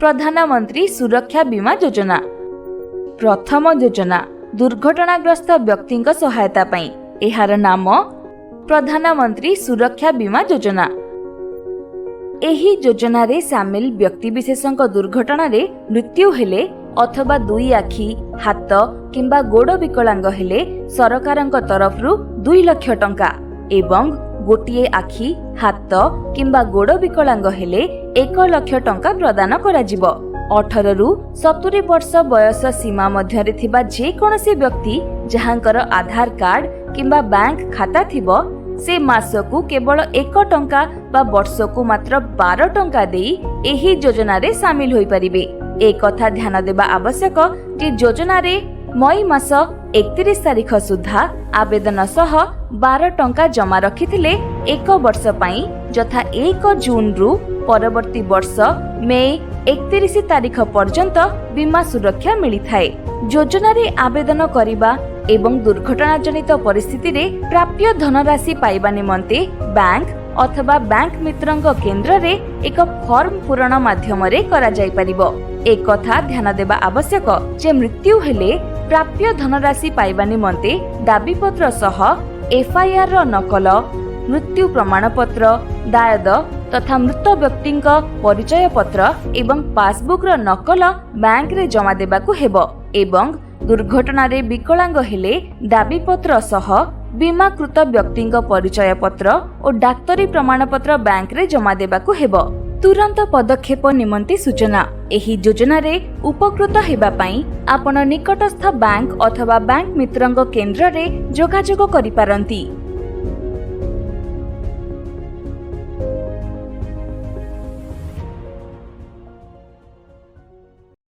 प्रधानमंत्री सुरक्षा बीमा योजना। प्रथम योजना दुर्घटनाग्रस्त व्यक्ति सहायता पाई, एहार नाम प्रधानमंत्री सुरक्षा बीमा योजना। एही योजना रे सामिल व्यक्ति विशेषଙ୍କ दुर्घटना रे मृत्यु हेले अथवा दुई आखि हाथ किंबा गोड़ विकलांग हेले सरकारଙ୍କ तरफरु 2 लाख टंका एवं गोटिए आखि हाथ किंबा गोड़ विकलांग हेले 1 लाख टंका प्रदान करा जिवो। 18 रु 70 वर्ष बयस सीमा मध्यरे थिबा जे कोनोसी व्यक्ति जहांकर आधार कार्ड किंबा बैंक खाता थिबो से मासकु केवल 1 टंका बा वर्षकु मात्र 12 टंका देई एही योजना रे शामिल होई परिबे। एक कथा ध्यान देबा आवश्यक जे योजना रे मई मास 31 तारिख सुधा आवेदन सह 12 टंका जमा रखिथिले 1 वर्ष पई जथा 1 जून रु परवर्ती वर्ष मई 31 तारिख पर्यंत बीमा सुरक्षा मिली थाए। योजना रे आवेदन करिबा एवं दुर्घटना जनित परिस्थिति रे प्राप्य धनराशि पाइबा निमंते बैंक अथवा बैंक मित्रंग केंद्र रे एक फॉर्म पूरण माध्यम रे करा जाय परिबो। एक कथा ध्यान देबा आवश्यक जे मृत्यु हेले प्राप्य धनराशि पाइबा निमंते दाबी पत्र सह एफआईआर रो नकल, मृत्यु प्रमाण पत्र, दायद तथा मृत व्यक्ति परिचय पत्र एवं पासबुक रो नकल बैंक रे जमा देबाकू हेबो एवं दुर्घटना रे विकलांग हेले दाबी पत्र सह बीमाकृत व्यक्ति परिचय पत्र और डाक्तरी प्रमाण पत्र बैंक रे जमा देबाकू हेबो। तुरंत पदक्षेप निमंते सूचना। एही योजना रे उपकृत हेबा पई आपण निकटस्थ बैंक अथवा बैंक मित्रंग केंद्र रे जोगाजोग करि पारंती।